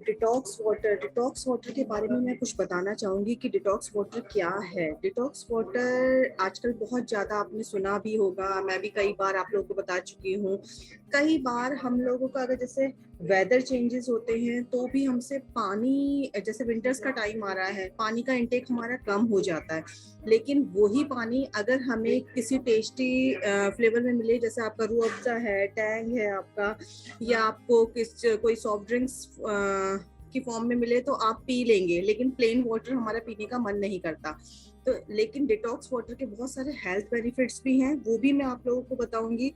Detox water के बारे में मैं कुछ बताना चाहूंगी कि डिटॉक्स वाटर क्या है। डिटॉक्स वाटर आजकल बहुत ज्यादा आपने सुना भी होगा, मैं भी कई बार आप लोगों को बता चुकी हूँ। कई बार हम लोगों का अगर जैसे वेदर चेंजेस होते हैं तो भी हमसे पानी, जैसे विंटर्स का टाइम आ रहा है, पानी का इंटेक हमारा कम हो जाता है। लेकिन वही पानी अगर हमें किसी टेस्टी फ्लेवर में मिले, जैसे आपका रूह अफ़ज़ा है, टैंग है आपका, या आपको कोई सॉफ्ट ड्रिंक्स की फॉर्म में मिले तो आप पी लेंगे, लेकिन प्लेन वाटर हमारा पीने का मन नहीं करता। तो लेकिन डिटॉक्स वाटर के बहुत सारे हेल्थ बेनिफिट्स भी हैं, वो भी मैं आप लोगों को बताऊंगी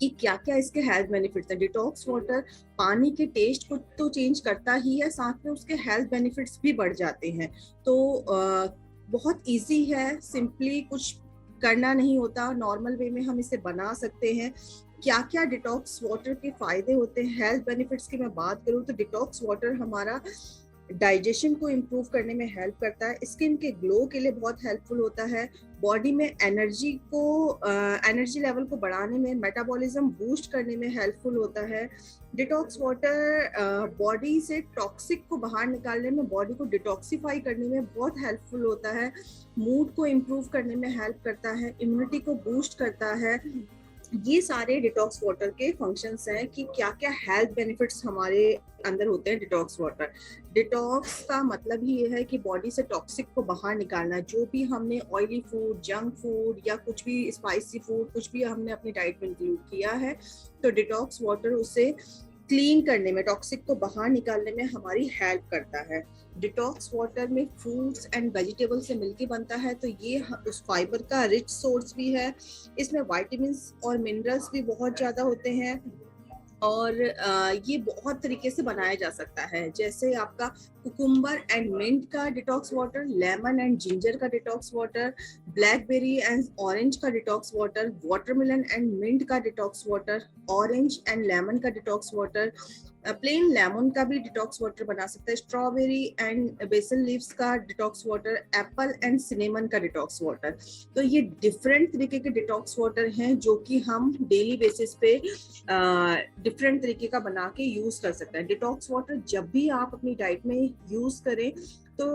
कि क्या क्या इसके हेल्थ बेनिफिट्स हैं। डिटॉक्स वाटर पानी के टेस्ट को तो चेंज करता ही है, साथ में उसके हेल्थ बेनिफिट्स भी बढ़ जाते हैं। तो बहुत इजी है, सिंपली कुछ करना नहीं होता, नॉर्मल वे में हम इसे बना सकते हैं। क्या क्या डिटॉक्स वाटर के फायदे होते हैं, हेल्थ बेनिफिट्स की मैं बात करूं तो डिटॉक्स वाटर हमारा डाइजेशन को इम्प्रूव करने में हेल्प करता है, स्किन के ग्लो के लिए बहुत हेल्पफुल होता है, बॉडी में एनर्जी लेवल को बढ़ाने में, मेटाबॉलिज्म बूस्ट करने में हेल्पफुल होता है। डिटॉक्स वाटर बॉडी से टॉक्सिक को बाहर निकालने में, बॉडी को डिटॉक्सिफाई करने में बहुत हेल्पफुल होता है, मूड को इम्प्रूव करने में हेल्प करता है, इम्यूनिटी को बूस्ट करता है। ये सारे डिटॉक्स वाटर के फंक्शंस हैं कि क्या क्या हेल्थ बेनिफिट्स हमारे अंदर होते हैं डिटॉक्स वाटर। डिटॉक्स का मतलब ही ये है कि बॉडी से टॉक्सिक को बाहर निकालना। जो भी हमने ऑयली फूड, जंक फूड या कुछ भी स्पाइसी फूड, कुछ भी हमने अपनी डाइट में इंक्लूड किया है, तो डिटॉक्स वाटर उसे क्लीन करने में, टॉक्सिक को बाहर निकालने में हमारी हेल्प करता है। डिटॉक्स वाटर में फ्रूट्स एंड वेजिटेबल से मिलके बनता है, तो ये उस फाइबर का रिच सोर्स भी है। इसमें विटामिन्स और मिनरल्स भी बहुत ज्यादा होते हैं, और ये बहुत तरीके से बनाया जा सकता है, जैसे आपका कुकुम्बर एंड मिंट का detox water, lemon and ginger का detox water, blackberry and orange का detox water, watermelon and mint का detox water, orange and lemon का डिटॉक्स वाटर, प्लेन लेमन का भी डिटॉक्स वाटर बना सकते हैं, स्ट्रॉबेरी एंड बेसिल लीव्स का detox water, apple and cinnamon का डिटॉक्स वाटर। तो ये डिफरेंट तरीके के डिटॉक्स वाटर हैं जो कि हम डेली बेसिस पे डिफरेंट तरीके का बना के यूज कर सकते हैं। डिटॉक्स वाटर जब भी आप अपनी डाइट में यूज करें तो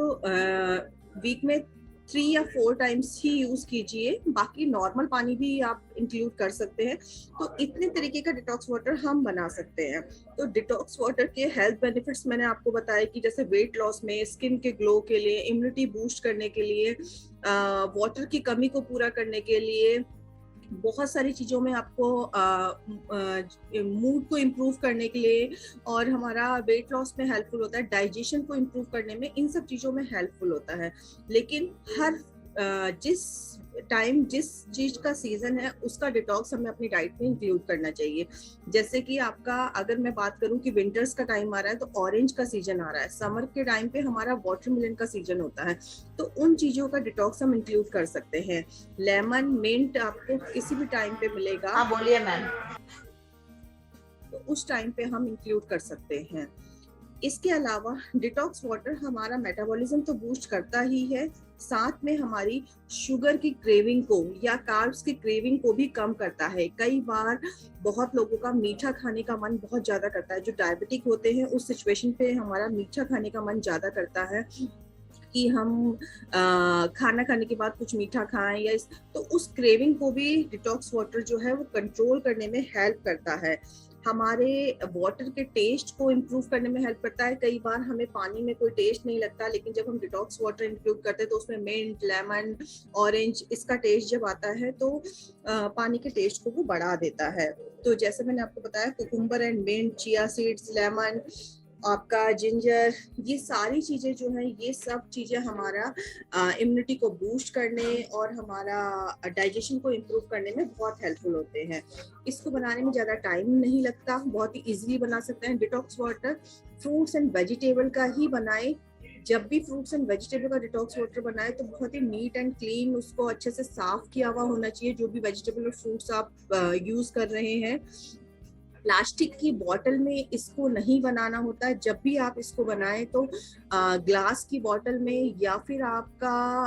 वीक में 3 या 4 टाइम्स ही यूज कीजिए, बाकी नॉर्मल पानी भी आप इंक्लूड कर सकते हैं। तो इतने तरीके का डिटॉक्स वाटर हम बना सकते हैं। तो डिटॉक्स वाटर के हेल्थ बेनिफिट्स मैंने आपको बताया कि जैसे वेट लॉस में, स्किन के ग्लो के लिए, इम्यूनिटी बूस्ट करने के लिए, वाटर की कमी को पूरा करने के लिए, बहुत सारी चीजों में आपको मूड को इम्प्रूव करने के लिए, और हमारा वेट लॉस में हेल्पफुल होता है, डाइजेशन को इम्प्रूव करने में, इन सब चीजों में हेल्पफुल होता है। लेकिन हर जिस टाइम जिस चीज का सीजन है उसका डिटॉक्स हमें अपनी डाइट में इंक्लूड करना चाहिए। जैसे कि आपका, अगर मैं बात करूं कि विंटर्स का टाइम आ रहा है तो ऑरेंज का सीजन आ रहा है, समर के टाइम पे हमारा वाटरमेलन का सीजन होता है, तो उन चीजों का डिटॉक्स हम इंक्लूड कर सकते हैं। लेमन, मिंट आपको किसी भी टाइम पे मिलेगा। हाँ बोलिए मैम। तो उस टाइम पे हम इंक्लूड कर सकते हैं। इसके अलावा डिटॉक्स वाटर हमारा मेटाबॉलिज्म तो बूस्ट करता ही है, साथ में हमारी शुगर की क्रेविंग को या कार्ब्स की क्रेविंग को भी कम करता है। कई बार बहुत लोगों का मीठा खाने का मन बहुत ज्यादा करता है, जो डायबिटिक होते हैं उस सिचुएशन पे हमारा मीठा खाने का मन ज्यादा करता है कि हम खाना खाने के बाद कुछ मीठा खाएं, या तो उस क्रेविंग को भी डिटॉक्स वाटर जो है वो कंट्रोल करने में हेल्प करता है। हमारे वाटर के टेस्ट को इम्प्रूव करने में हेल्प करता है। कई बार हमें पानी में कोई टेस्ट नहीं लगता, लेकिन जब हम डिटॉक्स वाटर इंक्लूड करते हैं तो उसमें मिंट, लेमन, ऑरेंज, इसका टेस्ट जब आता है तो पानी के टेस्ट को वो बढ़ा देता है। तो जैसे मैंने आपको बताया, cucumber and mint, chia seeds, lemon, आपका जिंजर, ये सारी चीजें जो है, ये सब चीजें हमारा इम्यूनिटी को बूस्ट करने और हमारा डाइजेशन को इम्प्रूव करने में बहुत हेल्पफुल होते हैं। इसको बनाने में ज्यादा टाइम नहीं लगता, बहुत ही इजीली बना सकते हैं। Detox water fruits and vegetable का ही बनाए। जब भी फ्रूट्स एंड वेजिटेबल का डिटॉक्स वाटर बनाए तो बहुत ही नीट एंड क्लीन, उसको अच्छे से साफ किया हुआ होना चाहिए, जो भी वेजिटेबल और फ्रूट्स आप यूज कर रहे हैं। प्लास्टिक की बॉटल में इसको नहीं बनाना होता है। जब भी आप इसको बनाएं तो ग्लास की बॉटल में, या फिर आपका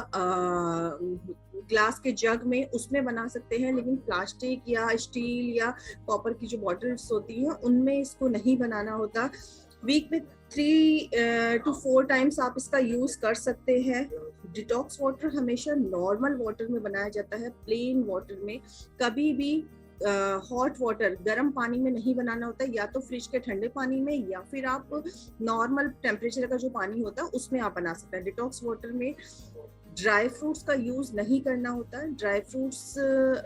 ग्लास के जग में, उसमें बना सकते हैं, लेकिन प्लास्टिक या स्टील या कॉपर की जो बॉटल्स होती हैं उनमें इसको नहीं बनाना होता। वीक में 3 to 4 टाइम्स आप इसका यूज कर सकते हैं। डिटॉक्स वाटर हमेशा नॉर्मल वाटर में बनाया जाता है, प्लेन वाटर में। कभी भी हॉट वाटर गर्म पानी में नहीं बनाना होता है, या तो फ्रिज के ठंडे पानी में या फिर आप नॉर्मल टेम्परेचर का जो पानी होता है उसमें आप बना सकते हैं। डिटॉक्स वाटर में ड्राई फ्रूट्स का यूज नहीं करना होता है। ड्राई फ्रूट्स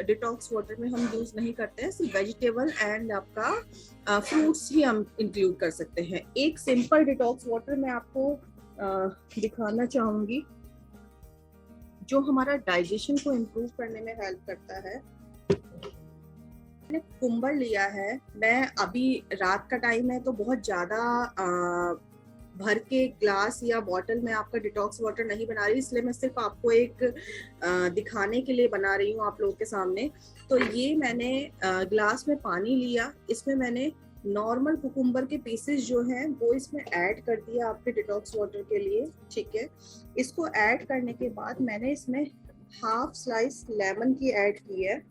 डिटॉक्स वाटर में हम यूज नहीं करते हैं, सिर्फ वेजिटेबल एंड आपका फ्रूट्स ही हम इंक्लूड कर सकते हैं। एक सिंपल डिटॉक्स वाटर मैं आपको दिखाना चाहूंगी जो हमारा डाइजेशन को इम्प्रूव करने में हेल्प करता है। मैंने कुकुम्बर लिया है। मैं अभी रात का टाइम है तो बहुत ज्यादा भर के ग्लास या बॉटल में आपका डिटॉक्स वाटर नहीं बना रही, इसलिए मैं सिर्फ आपको एक दिखाने के लिए बना रही हूँ आप लोगों के सामने। तो ये मैंने ग्लास में पानी लिया, इसमें मैंने नॉर्मल कुकुम्बर के पीसेस जो हैं वो इसमें ऐड कर दिया आपके डिटॉक्स वाटर के लिए, ठीक है। इसको ऐड करने के बाद मैंने इसमें हाफ स्लाइस लेमन की ऐड की है।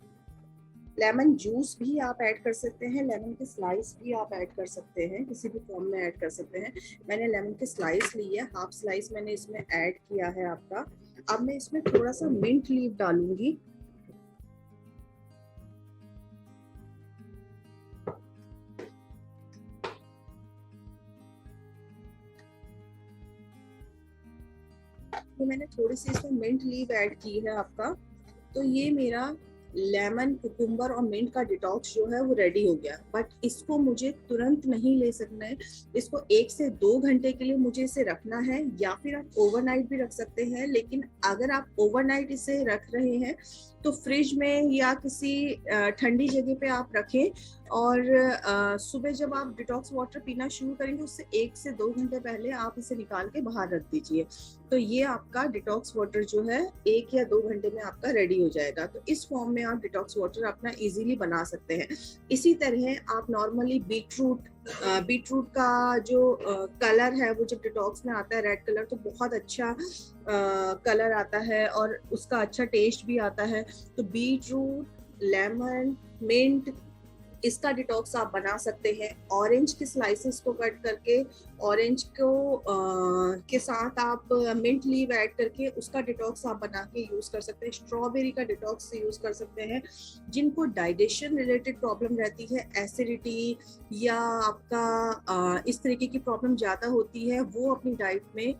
लेमन जूस भी आप ऐड कर सकते हैं, लेमन के स्लाइस भी आप ऐड कर सकते हैं, किसी भी फॉर्म में ऐड कर सकते हैं। मैंने लेमन के स्लाइस ली है, हाफ स्लाइस मैंने इसमें ऐड किया है आपका। अब मैं इसमें थोड़ा सा मिंट लीफ डालूंगी। तो मैंने थोड़ी सी इसमें मिंट लीफ ऐड की है आपका। तो ये मेरा लेमन, कुकुम्बर और मिंट का डिटॉक्स जो है वो रेडी हो गया। बट इसको मुझे तुरंत नहीं ले सकना है, इसको 1 से 2 घंटे के लिए मुझे इसे रखना है, या फिर आप ओवरनाइट भी रख सकते हैं। लेकिन अगर आप ओवरनाइट इसे रख रहे हैं तो फ्रिज में या किसी ठंडी जगह पे आप रखें, और सुबह जब आप डिटॉक्स वाटर पीना शुरू करेंगे उससे 1 से 2 घंटे पहले आप इसे निकाल के बाहर रख दीजिए। तो ये आपका डिटॉक्स वाटर जो है 1 या 2 घंटे में आपका रेडी हो जाएगा। तो इस फॉर्म में आप डिटॉक्स वाटर अपना इजीली बना सकते हैं। इसी तरह आप नॉर्मली बीटरूट का जो कलर है वो जब डिटॉक्स में आता है रेड कलर, तो बहुत अच्छा कलर आता है और उसका अच्छा टेस्ट भी आता है। तो बीटरूट, लेमन, मिंट, इसका डिटॉक्स आप बना सकते हैं। ऑरेंज के स्लाइसेस को कट करके ऑरेंज को के साथ आप मिंट लीव ऐड करके उसका डिटॉक्स आप बना के यूज कर सकते हैं। स्ट्रॉबेरी का डिटॉक्स यूज कर सकते हैं। जिनको डाइजेशन रिलेटेड प्रॉब्लम रहती है, एसिडिटी या आपका इस तरीके की प्रॉब्लम ज्यादा होती है, वो अपनी डाइट में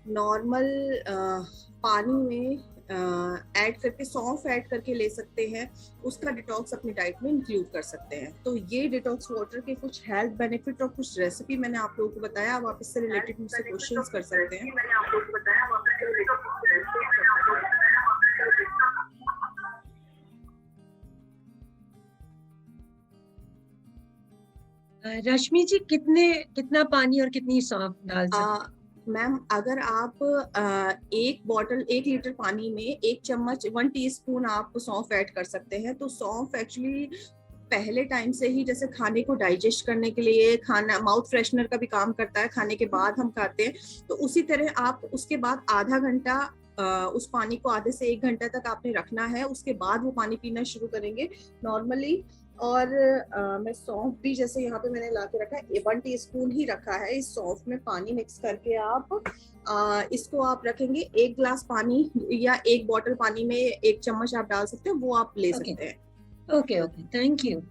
नॉर्मल पानी में ऐड करके, सौंफ ऐड करके ले सकते हैं, उसका डिटॉक्स अपनी डाइट में इंक्लूड कर सकते हैं। तो ये डिटॉक्स वाटर के कुछ हेल्थ बेनिफिट और कुछ रेसिपी मैंने आप लोगों को बताया। अब आप इससे रिलेटेड मुझसे क्वेश्चंस कर सकते हैं। रश्मि जी, कितना पानी और कितनी सौंफ डाल सकते? मैम, अगर आप 1 लीटर पानी में 1 चम्मच 1 टीस्पून आप सौंफ ऐड कर सकते हैं। तो सौंफ एक्चुअली पहले टाइम से ही जैसे खाने को डाइजेस्ट करने के लिए, खाना माउथ फ्रेशनर का भी काम करता है, खाने के बाद हम खाते हैं, तो उसी तरह आप उसके बाद आधा घंटा उस पानी को आधे से 1 घंटा तक आपने रखना है। उसके बाद वो पानी पीना शुरू करेंगे नॉर्मली। और मैं सौंफ भी, जैसे यहाँ पे मैंने ला के रखा है, 1 टीस्पून ही रखा है। इस सौंफ में पानी मिक्स करके आप इसको आप रखेंगे। 1 ग्लास पानी या 1 बॉटल पानी में 1 चम्मच आप डाल सकते हैं, वो आप ले सकते हैं। Okay, thank you.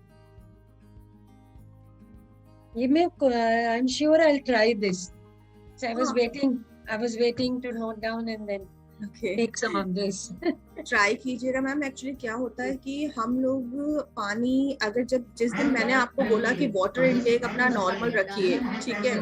ये मैं I am sure I will try this. I was waiting to note down and then take some of this. Try कीजिएगा मैम। एक्चुअली क्या होता है कि हम लोग पानी, अगर जिस दिन मैंने आपको बोला कि वाटर इनटेक अपना नॉर्मल रखिए, ठीक है,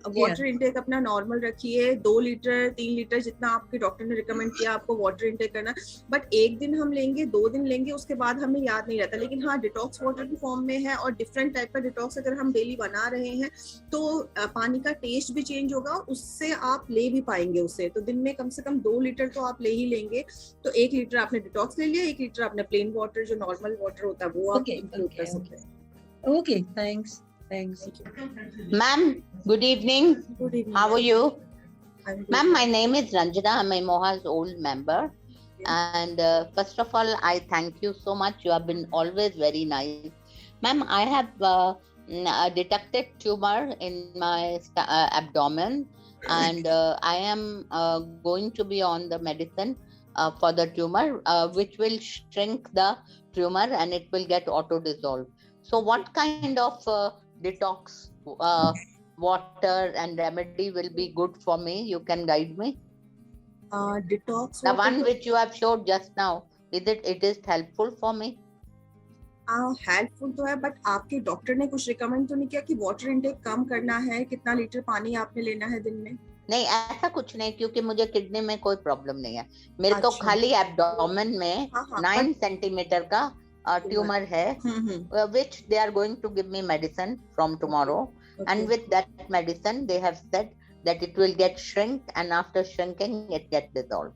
वाटर इनटेक अपना नॉर्मल रखिए, 2 लीटर 3 लीटर जितना आपके डॉक्टर ने रिकमेंड किया आपको वाटर इनटेक करना। बट 1 दिन हम लेंगे, 2 दिन लेंगे, उसके बाद हमें याद नहीं रहता। लेकिन हाँ, डिटॉक्स वाटर की फॉर्म में है और डिफरेंट टाइप का डिटॉक्स अगर हम डेली बना रहे हैं तो पानी का टेस्ट भी चेंज होगा, उससे आप ले भी पाएंगे उसे। तो दिन में कम से कम 2 लीटर तो आप ले ही लेंगे। तो 1 लीटर आपने डिटॉक्स ले लिया, 1 लीटर आपने प्लेन वाटर जो नॉर्मल वाटर होता है वो आप इंक्लूड कर सकते हैं। Okay, thanks. Ma'am, good evening. Good evening. How are you? Ma'am, my name is Ranjana. I'm a Moha's old member. And first of all, I thank you so much. You have been always very nice. Ma'am, I have detected tumor in my abdomen, and I am going to be on the medicine for the tumor, which will shrink the tumor and it will get auto dissolved. So what kind of detox water and remedy will be good for me? You can guide me. Detox The water one which you have showed just now, it is helpful for me? Helpful तो है, but आपके doctor ने कुछ recommend तो नहीं किया कि water intake कम करना है, कितना लीटर पानी आपने लेना है दिन में? नहीं, ऐसा कुछ नहीं, क्योंकि मुझे किडनी में कोई प्रॉब्लम नहीं है। मेरे को अच्छा। खाली एब्डोमेन में 9 सेंटीमीटर का ट्यूमर है, which they are going to give me medicine from tomorrow, and with that medicine they have said that it will get shrink and after shrinking it get dissolved.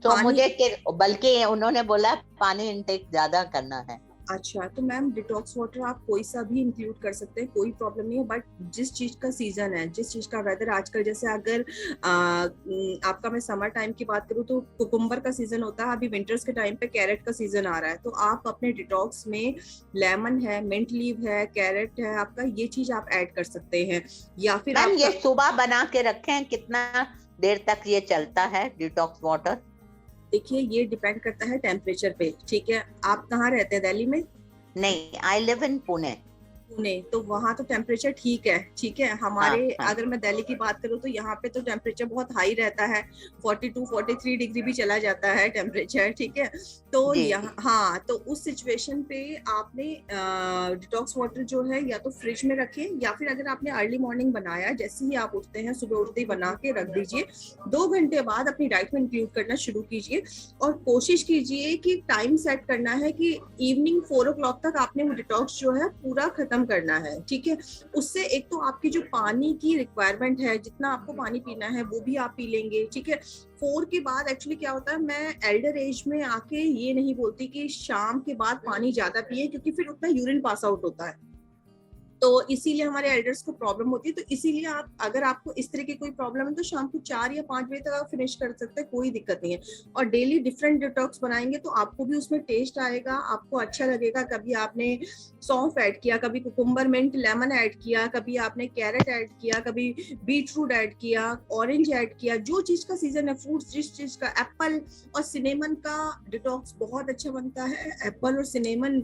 तो मुझे बल्कि उन्होंने बोला पानी intake ज्यादा करना है। अच्छा, तो मैम डिटॉक्स वाटर आप कोई सा भी इंक्लूड कर सकते हैं, कोई प्रॉब्लम नहीं है, बट जिस चीज का सीजन है, जिस चीज का वेदर आजकल, जैसे अगर आपका मैं समर टाइम की बात करूँ तो कुकुम्बर का सीजन होता है, अभी विंटर्स के टाइम पे कैरेट का सीजन आ रहा है, तो आप अपने डिटॉक्स में लेमन है, मिंट लीव है, कैरेट है आपका, ये चीज आप ऐड कर सकते हैं। या फिर मैम ये सुबह बना के रखें, कितना देर तक ये चलता है डिटॉक्स वाटर? देखिए ये डिपेंड करता है टेम्परेचर पे, ठीक है। आप कहाँ रहते हैं, दिल्ली में? नहीं, I live in Pune. Pune, तो वहाँ तो टेम्परेचर ठीक है, ठीक है। हमारे अगर मैं दिल्ली की बात करूँ तो यहाँ पे तो टेम्परेचर बहुत हाई रहता है, 42-43 डिग्री भी चला जाता है टेम्परेचर, ठीक है। तो यहाँ हाँ, तो उस सिचुएशन पे आपने डिटॉक्स वाटर जो है या तो फ्रिज में रखें, या फिर अगर आपने अर्ली मॉर्निंग बनाया, जैसे ही आप उठते हैं सुबह उठते ही बना के रख दीजिए, 2 घंटे बाद अपनी डाइट में इंक्लूड करना शुरू कीजिए, और कोशिश कीजिए कि टाइम सेट करना है कि इवनिंग 4 o'clock तक आपने वो डिटॉक्स जो है पूरा खत्म करना है, ठीक है। उससे एक तो आपकी जो पानी की रिक्वायरमेंट है, जितना आपको पानी पीना है वो भी आप पी लेंगे, ठीक है। 4 के बाद एक्चुअली क्या होता है, मैं एल्डर एज में आके ये नहीं बोलती कि शाम के बाद पानी ज्यादा पिए, क्योंकि फिर उतना यूरिन पास आउट होता है, तो इसीलिए हमारे एल्डर्स को प्रॉब्लम होती है। तो इसीलिए आप, अगर आपको इस तरह की कोई प्रॉब्लम है तो शाम को 4 या 5 बजे तक आप फिनिश कर सकते हैं, कोई दिक्कत नहीं है। और डेली डिफरेंट डिटॉक्स बनाएंगे तो आपको भी उसमें टेस्ट आएगा, आपको अच्छा लगेगा। कभी आपने सौंफ ऐड किया, कभी कुकुम्बर मिंट लेमन ऐड किया, कभी आपने कैरेट ऐड किया, कभी बीटरूट ऐड किया, ऑरेंज ऐड किया, जो चीज का सीजन है, फ्रूट्स जिस चीज का, एप्पल और सिनेमन का डिटॉक्स बहुत अच्छा बनता है। एप्पल और सिनेमन,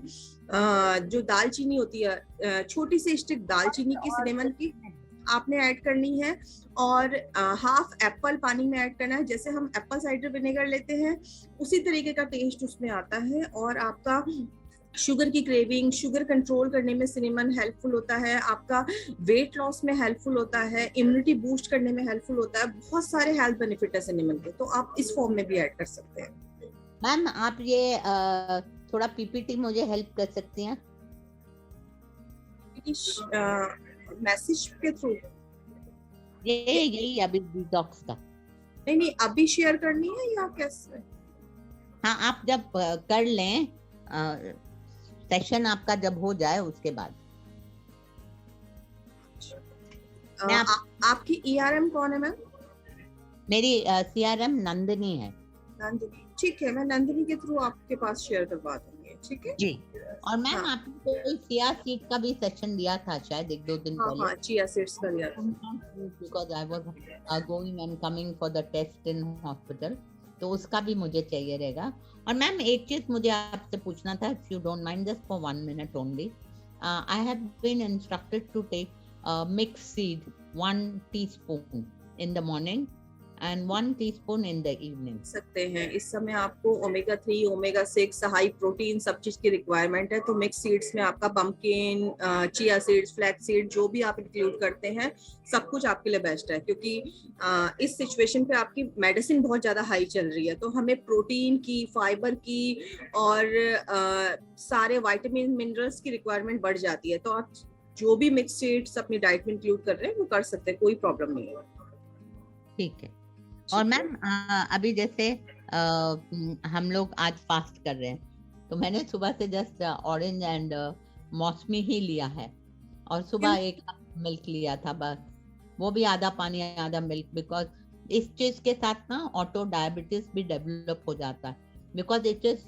जो दालचीनी होती है, छोटी सी स्टिक दालचीनी की, सिनेमन की आपने ऐड करनी है, और हाफ एप्पल पानी में ऐड करना है। जैसे हम एप्पल साइडर विनेगर लेते हैं उसी तरीके का टेस्ट उसमें आता है। और आपका शुगर की क्रेविंग, शुगर कंट्रोल करने में सिनेमन हेल्पफुल होता है, आपका वेट लॉस में हेल्पफुल होता है, इम्यूनिटी बूस्ट करने में हेल्पफुल होता है, बहुत सारे हेल्थ बेनिफिट है सिनेमन के, तो आप इस फॉर्म में भी ऐड कर सकते हैं। मैम आप ये थोड़ा पीपीटी मुझे हेल्प कर सकती हैं? मैसेज के थ्रू? यही अभी डिटॉक्स का? नहीं, अभी शेयर करनी है या कैसे? हाँ, आप जब कर लें, सेशन आपका जब हो जाए उसके बाद। आपकी ERM कौन है मैम? मेरी CRM नंदिनी है। नंदिनी, ठीक है, मैं नंदिनी के थ्रू आपके पास शेयर करवा दूंगी, ठीक है जी। और मैम आपने कोई चिया सीड का भी सेशन दिया था शायद 1-2 दिन पहले? हाँ, चिया सीड्स का दिया था, because I was going and coming for the test in hospital, तो उसका भी मुझे चाहिए रहेगा। और मैम एक चीज मुझे आपसे पूछना था, if you don't mind, just for 1 minute only. I have been instructed to take mixed seed 1 teaspoon in the morning and 1 teaspoon in the evening. सकते हैं। इस समय आपको ओमेगा 3, ओमेगा 6, हाई प्रोटीन सब चीज की रिक्वायरमेंट है, तो मिक्स सीड्स में आपका pumpkin, chia seeds, flax seed, जो भी आप इंक्लूड करते हैं सब कुछ आपके लिए बेस्ट है, क्योंकि इस सिचुएशन पे आपकी मेडिसिन बहुत ज्यादा हाई चल रही है, तो हमें प्रोटीन की, फाइबर की और सारे विटामिन मिनरल्स की रिक्वायरमेंट बढ़ जाती है। तो आप जो भी मिक्स सीड्स अपनी डाइट में इंक्लूड कर रहे हैं वो कर सकते हैं, कोई प्रॉब्लम नहीं है। ठीक है। और मैम अभी जैसे हम लोग आज फास्ट कर रहे हैं, तो मैंने सुबह से जस्ट ऑरेंज एंड मौसमी ही लिया है, और सुबह 1 कप मिल्क लिया था बस, वो भी आधा पानी आधा मिल्क, बिकॉज इस चीज के साथ ना ऑटो डायबिटीज भी डेवलप हो जाता है, because it is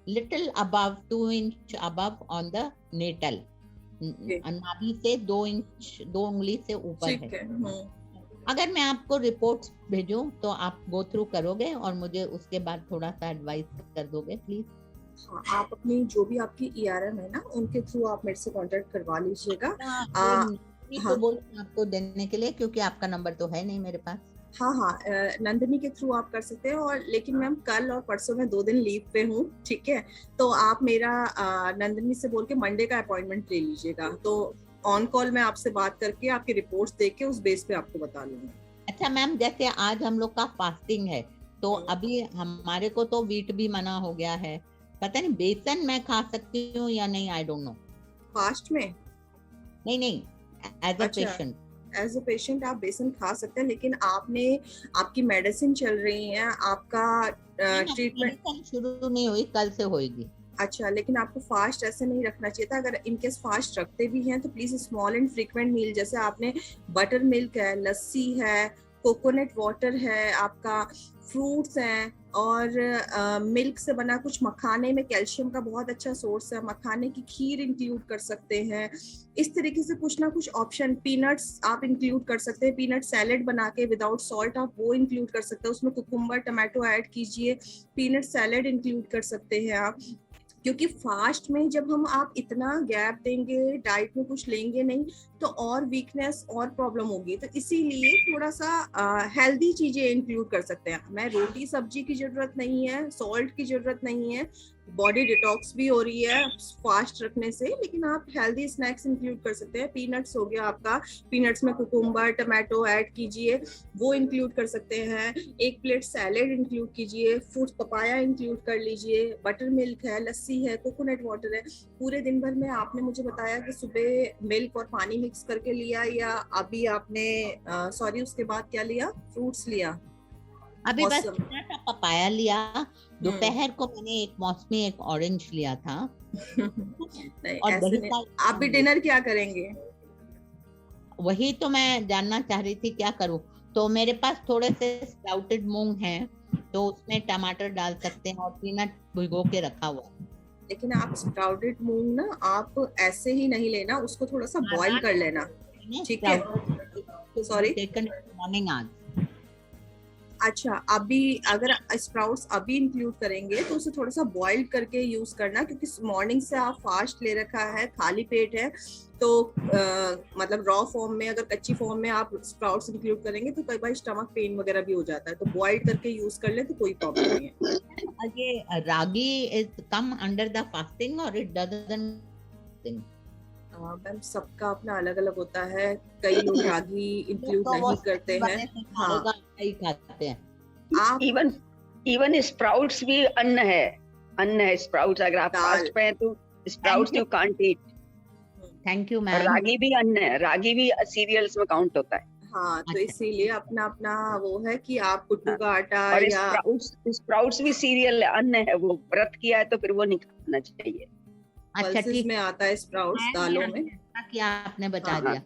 little above 2 inch above on the navel, नाभि से 2 इंच 2 उंगली से ऊपर है। ठीक है। अगर मैं आपको रिपोर्ट्स भेजूं तो आप गो थ्रू करोगे और मुझे उसके बाद थोड़ा सा एडवाइस कर दोगे प्लीज? हाँ, आप अपनी जो भी आपकी ERM है ना, उनके थ्रू आप मेरे से कांटेक्ट करवा लीजिएगा। तो बोलूं आपको देने के लिए, क्योंकि आपका नंबर तो है नहीं मेरे पास। हाँ, नंदिनी के थ्रू आप कर सकते हैं। और लेकिन मैम कल और परसों मैं 2 दिन लीव पे हूँ, ठीक है? तो आप मेरा नंदिनी से बोल के मंडे का अपॉइंटमेंट ले लीजिएगा, तो ऑन कॉल मैं आपसे बात करके आपकी रिपोर्ट्स देख के उस बेस पे आपको बता लूंगी। अच्छा मैम, जैसे आज हम लोग का फास्टिंग है, तो अभी हमारे को तो व्हीट भी मना हो गया है, पता नहीं बेसन मैं खा सकती हूँ या नहीं, आई डोंट नो। फास्ट में? नहीं, as a patient. As a patient आप बेसन खा सकते हैं, लेकिन आपकी मेडिसिन चल रही है, आपका ट्रीटमेंट शुरू नहीं हुई, कल से होगी। अच्छा, लेकिन आपको फास्ट ऐसे नहीं रखना चाहिए था। अगर इनकेस फास्ट रखते भी हैं तो प्लीज स्मॉल एंड फ्रीक्वेंट मील, जैसे आपने बटर मिल्क है, लस्सी है, कोकोनट वाटर है, आपका फ्रूट्स हैं, और मिल्क से बना कुछ, मखाने में कैल्शियम का बहुत अच्छा सोर्स है, मखाने की खीर इंक्लूड कर सकते हैं। इस तरीके से कुछ ना कुछ ऑप्शन, पीनट्स आप इंक्लूड कर सकते हैं, पीनट सैलेड बना के विदाउट सॉल्ट आप वो इंक्लूड कर सकते हैं, उसमें कुकुम्बर टमाटो ऐड कीजिए, पीनट सैलेड इंक्लूड कर सकते हैं आप। क्योंकि फास्ट में जब आप इतना गैप देंगे, डाइट में कुछ लेंगे नहीं, तो और वीकनेस और प्रॉब्लम होगी। तो इसीलिए थोड़ा सा हेल्दी चीजें इंक्लूड कर सकते हैं। मैं रोटी सब्जी की जरूरत नहीं है, सॉल्ट की जरूरत नहीं है, बॉडी डिटॉक्स भी हो रही है फास्ट रखने से, लेकिन आप हेल्दी स्नैक्स इंक्लूड कर सकते हैं। पीनट्स हो गया आपका, पीनट्स में कुकुम्बर टमाटो ऐड कीजिए, वो इंक्लूड कर सकते हैं। 1 प्लेट सैलेड इंक्लूड कीजिए, फ्रूट्स पपाया इंक्लूड कर लीजिए, बटर मिल्क है, लस्सी है, कोकोनट वाटर है। पूरे दिन भर में आपने मुझे बताया कि सुबह मिल्क और पानी मिक्स करके लिया, या अभी आपने उसके बाद क्या लिया, फ्रूट्स लिया? अभी बस थोड़ा सा पपाया लिया, दोपहर को मैंने एक मौसमी एक ऑरेंज लिया था। नहीं, और ऐसे नहीं। आप भी डिनर क्या करेंगे? वही तो मैं जानना चाह रही थी, क्या करूं। तो मेरे पास थोड़े से स्प्राउटेड मूंग हैं, तो उसमें टमाटर डाल सकते हैं, और पीनट भिगो के रखा हुआ। लेकिन आप स्प्राउटेड मूंग ना आप ऐसे ही नहीं लेना, उसको थोड़ा सा बॉईल कर लेना, ठीक है? सॉरी, मॉर्निंग आज। अच्छा, अभी अगर स्प्राउट्स अभी इंक्लूड करेंगे तो उसे थोड़ा सा बॉइल करके यूज करना, क्योंकि मॉर्निंग से आप फास्ट ले रखा है, खाली पेट है, तो मतलब रॉ फॉर्म में, अगर कच्ची फॉर्म में आप स्प्राउट्स इंक्लूड करेंगे तो कई बार स्टमक पेन वगैरह भी हो जाता है। तो बॉइल करके यूज कर ले तो कोई प्रॉब्लम नहीं है। ये ragi is come under the fasting और इट डजंट? मैम सबका अपना अलग अलग होता है, कई लोग रागी इंक्लूड नहीं करते हैं। हाँ, खाते हैं। आप इवन स्प्राउट्स भी अन्न है स्प्राउट्स। अगर आप फास्ट पे हैं तो sprouts you can't eat. Thank you ma'am. Ragi भी अन्न है, रागी भी सीरियल्स में काउंट होता है। हाँ, तो इसीलिए अपना अपना वो है कि आप कुट्टू का आटा और या स्प्राउट्स भी सीरियल अन्न है, वो व्रत किया है तो फिर वो नहीं खाना चाहिए। अच्छा, ठीक में आता है स्प्राउट्स, दालों में। क्या आपने बता दिया।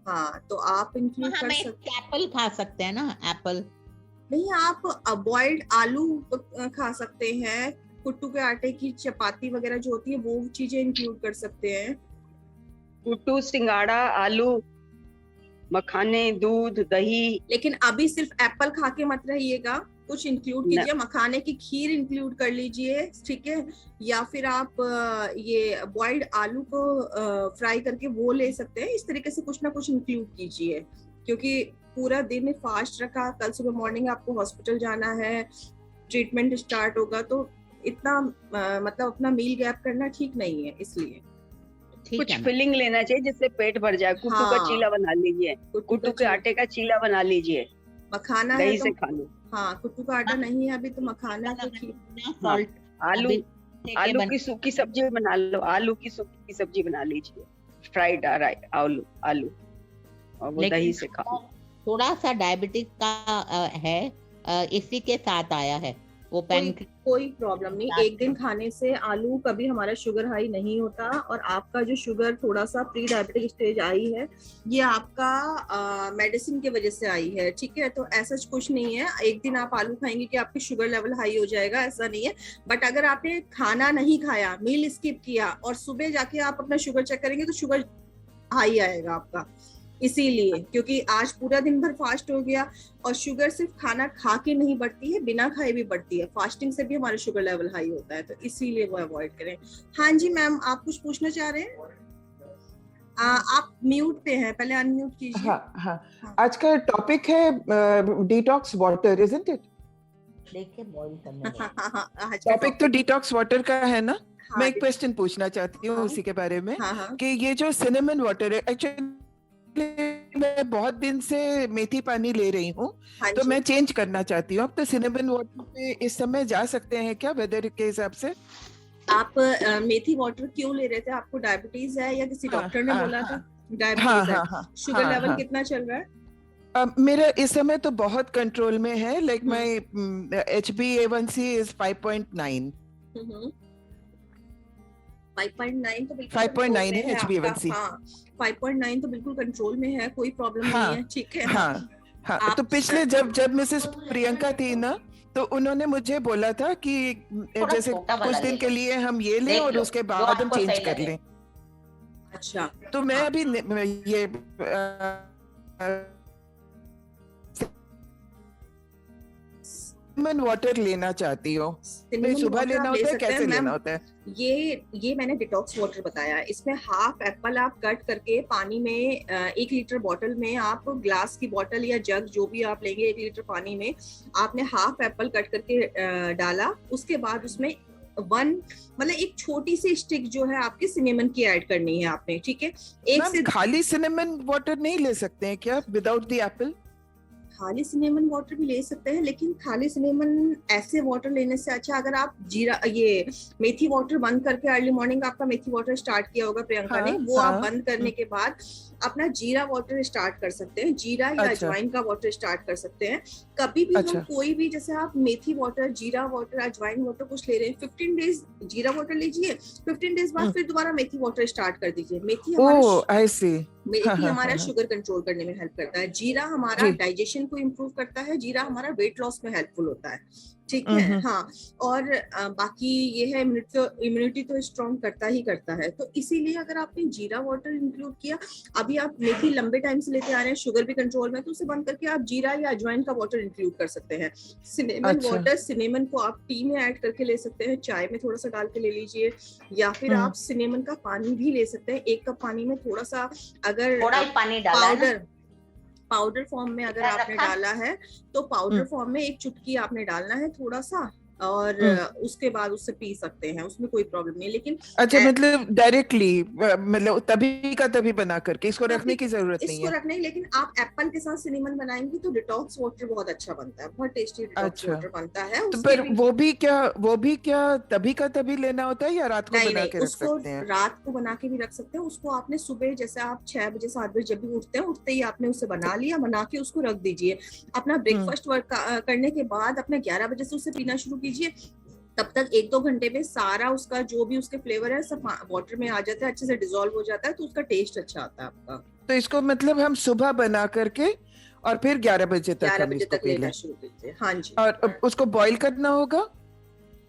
हाँ, तो आप इंक्लूड कर सकते हैं। एप्पल खा सकते हैं ना? एप्पल नहीं, आप बॉइल्ड आलू खा सकते हैं, कुट्टू के आटे की चपाती वगैरह जो होती है वो चीजें इंक्लूड कर सकते हैं। कुट्टू, सिंगाड़ा, आलू, मखाने, दूध, दही। लेकिन अभी सिर्फ एप्पल खा के मत रहिएगा, कुछ इंक्लूड कीजिए, मखाने की खीर इंक्लूड कर लीजिए, ठीक है? या फिर आप ये बॉइल्ड आलू को फ्राई करके वो ले सकते हैं। इस तरीके से कुछ ना कुछ इंक्लूड कीजिए, क्योंकि पूरा दिन फास्ट रखा, कल सुबह मॉर्निंग आपको हॉस्पिटल जाना है, ट्रीटमेंट स्टार्ट होगा, तो इतना मतलब अपना मील गैप करना ठीक नहीं है। इसलिए कुछ फिलिंग लेना चाहिए जिससे पेट भर जाए। कुट्टू का चीला बना लीजिए, कुट्टू के आटे का चीला बना लीजिए, मखाना दही है से खा लो। हाँ, कुट्टू का आटा नहीं है अभी तो मखाना की खीर, आलू की सूखी सब्जी बना लो, आलू की सूखी सब्जी बना लीजिए, फ्राइड आलू और वो दही से खाओ। थोड़ा सा डायबिटिक का है, इसी के साथ आया है, वो कोई प्रॉब्लम नहीं। एक दिन खाने से आलू कभी हमारा शुगर हाई नहीं होता। और आपका जो शुगर थोड़ा सा प्री डायबिटिक स्टेज आई है, ये आपका मेडिसिन की वजह से आई है, ठीक है। तो ऐसा कुछ नहीं है, एक दिन आप आलू खाएंगे कि आपकी शुगर लेवल हाई हो जाएगा, ऐसा नहीं है। बट अगर आपने खाना नहीं खाया, मील स्किप किया और सुबह जाके आप अपना शुगर चेक करेंगे तो शुगर हाई आएगा आपका, इसीलिए। क्योंकि आज पूरा दिन भर फास्ट हो गया, और शुगर सिर्फ खाना खा के नहीं बढ़ती है, बिना खाए भी बढ़ती है। फास्टिंग से भी हमारा शुगर लेवल हाई होता है, तो इसीलिए वो अवॉइड करें। हाँ जी मैम, आप कुछ पूछना चाह रहे हैं? आप म्यूट पे हैं, पहले अनम्यूट कीजिए। हाँ। आज का टॉपिक है डिटॉक्स वाटर, इजंट इट? लेके बॉईल करने टॉपिक तो डिटॉक्स वाटर का है ना? मैं एक क्वेश्चन पूछना चाहती हूँ उसी के बारे में, कि ये जो सिनेमन वाटर है, एक्चुअली मैं बहुत दिन से मेथी पानी ले रही हूँ, तो मैं चेंज करना चाहती हूँ। अब तो सिनेमन वाटर पे इस समय जा सकते हैं क्या, वेदर के हिसाब से? आप मेथी वाटर क्यों ले रहे थे? आपको डायबिटीज है या किसी डॉक्टर ने बोला था? डायबिटीज है। शुगर लेवल कितना चल रहा है? मेरा इस समय तो बहुत कंट्रोल में है, लाइक माय HbA1c इज 5.9। 5.9 तो बिल्कुल 5.9 है HbA1c। हाँ, 5.9 तो बिल्कुल कंट्रोल में है, कोई प्रॉब्लम नहीं है, ठीक है। हाँ। तो पिछले जब मिसेस प्रियंका थी ना, तो उन्होंने मुझे बोला था कि जैसे कुछ दिन के लिए हम ये लें और उसके बाद हम चेंज कर लें। अच्छा, तो मैं अभी ये सिनेमन वाटर लेना चाहती हूँ। सुबह लेना होता है, कैसे लेना होता है? ये मैंने डिटॉक्स वाटर बताया। इसमें हाफ एप्पल आप कट करके पानी में 1 लीटर बॉटल में, आप ग्लास की बॉटल या जग जो भी आप लेंगे, 1 लीटर पानी में आपने हाफ एप्पल कट करके डाला। उसके बाद उसमें मतलब एक छोटी सी स्टिक जो है आपकी सिनेमन की ऐड करनी है आपने, ठीक है। खाली सिनेमन वाटर नहीं ले सकते हैं क्या विदाउट द एप्पल? खाली सिनेमन वाटर भी ले सकते हैं, लेकिन खाली सिनेमन ऐसे वाटर लेने से अच्छा, अगर आप ये मेथी वाटर बंद करके, अर्ली मॉर्निंग आपका मेथी वाटर स्टार्ट किया होगा प्रियंका ने, वो आप बंद करने के बाद अपना जीरा वाटर स्टार्ट कर सकते हैं। जीरा या अजवाइन का वाटर स्टार्ट कर सकते हैं। कभी भी हम कोई भी, जैसे आप मेथी वाटर, जीरा वाटर, अजवाइन वाटर कुछ ले रहे हैं, 15 डेज जीरा वाटर लीजिए, 15 डेज बाद फिर दोबारा मेथी वाटर स्टार्ट कर दीजिए। मेथी हमारा शुगर कंट्रोल करने में हेल्प करता है। जीरा हमारा डाइजेशन को इम्प्रूव करता है। जीरा हमारा वेट लॉस में हेल्पफुल होता है, ठीक है। हाँ, और बाकी ये है, इम्यूनिटी तो स्ट्रॉन्ग करता ही करता है। तो इसीलिए अगर आपने जीरा वाटर इंक्लूड किया, अभी आप मेथी लंबे टाइम से लेते आ रहे हैं, शुगर भी कंट्रोल में, तो उसे बंद करके आप जीरा या अजवाइन का वाटर इंक्लूड कर सकते हैं। सिनेमन वाटर, सिनेमन को आप टी में ऐड करके ले सकते हैं, चाय में थोड़ा सा डाल के ले लीजिए, या फिर आप सिनेमन का पानी भी ले सकते हैं। 1 कप पानी में थोड़ा सा, अगर पानी डाला पाउडर फॉर्म में अगर आपने डाला है, तो पाउडर फॉर्म में 1 चुटकी आपने डालना है थोड़ा सा, और उसके बाद उससे पी सकते हैं, उसमें कोई प्रॉब्लम नहीं। लेकिन अच्छा, मतलब डायरेक्टली, मतलब तभी का तभी बना करके इसको रखने की जरूरत नहीं है? इसको रखने, लेकिन आप एप्पल के साथ सिनेमन बनाएंगे तो डिटॉक्स वाटर बहुत अच्छा बनता है, बहुत टेस्टी डिटॉक्स वाटर बनता है। तो पर वो भी क्या तभी का तभी लेना होता है, या रात को बना के रख सकते हैं? रात को बना के भी रख सकते हैं। उसको आपने सुबह, जैसे आप 6 बजे 7 बजे जब भी उठते हैं, उठते ही आपने उसे बना लिया, बना के उसको रख दीजिए। अपना ब्रेकफास्ट करने के बाद अपने 11 बजे से उसे पीना शुरू कीजिए। तब तक 1-2 घंटे में सारा उसका जो भी उसके फ्लेवर है सब वाटर में आ जाता है, अच्छे से डिसॉल्व हो जाता है, तो उसका टेस्ट अच्छा आता है आपका। तो इसको मतलब हम सुबह बना करके और फिर 11 बजे तक हम इसको पी लें? शुरू कीजिए। हाँ जी। और उसको बॉईल करना होगा?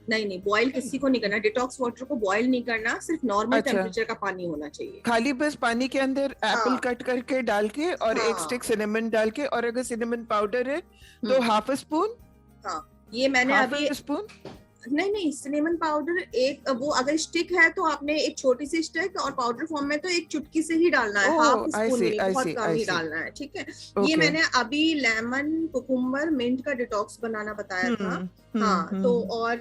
नहीं, बॉईल किसी को नहीं करना। डिटॉक्स वाटर को बॉईल नहीं करना, सिर्फ नॉर्मल टेम्परेचर का पानी होना चाहिए। खाली बस पानी के अंदर एप्पल कट करके डाल के और 1 स्टिक सिनेमन डाल के, और अगर सिनेमन पाउडर है तो हाफ स्पून। हाँ, ये मैंने अभी स्पून नहीं, सिनेमन पाउडर एक, वो अगर स्टिक है तो आपने एक छोटी सी स्टिक, और पाउडर फॉर्म में तो 1 चुटकी से ही डालना है, हाफ स्पून नहीं, बहुत कम ही डालना है, ठीक है। ये मैंने अभी लेमन, कुकुम्बर, मिंट का डिटॉक्स बनाना बताया था। हाँ, तो और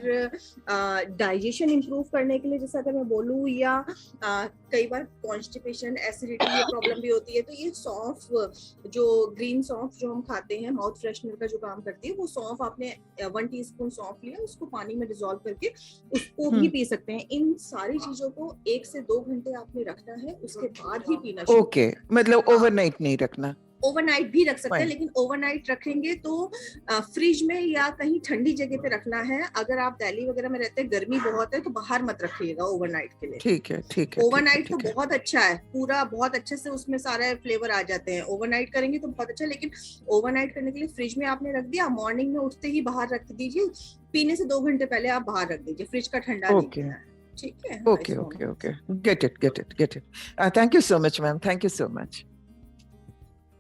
डाइजेशन इंप्रूव करने के लिए, जैसे अगर मैं बोलूँ, या कई बार कॉन्स्टिपेशन, एसिडिटी ये प्रॉब्लम भी होती है, तो ये सौंफ, जो ग्रीन सौंफ जो हम खाते हैं, माउथ फ्रेशनर का जो काम करती है, वो सौंफ आपने 1 टीस्पून सौंफ लिया, उसको पानी में डिसॉल्व करके उसको भी पी सकते हैं। इन सारी चीजों को 1 से 2 घंटे आपने रखना है, उसके बाद ही पीना। ओके, मतलब ओवरनाइट नहीं रखना। ओवरनाइट भी रख सकते हैं, लेकिन ओवरनाइट रखेंगे तो फ्रिज में या कहीं ठंडी जगह पे रखना है। अगर आप दिल्ली वगैरह में रहते हैं, गर्मी बहुत है, तो बाहर मत रखिएगा ओवरनाइट के लिए। ठीक है, ठीक है। ओवरनाइट तो बहुत अच्छा है, पूरा बहुत अच्छे से उसमें सारे फ्लेवर आ जाते हैं। ओवरनाइट करेंगे तो बहुत अच्छा है, लेकिन ओवरनाइट करने के लिए फ्रिज में आपने रख दिया, मॉर्निंग में उठते ही बाहर रख दीजिए, पीने से 2 घंटे पहले आप बाहर रख दीजिए, फ्रिज का ठंडा नहीं पीना है। ठीक है? Okay okay okay, get it. Thank you so much ma'am, thank you so much.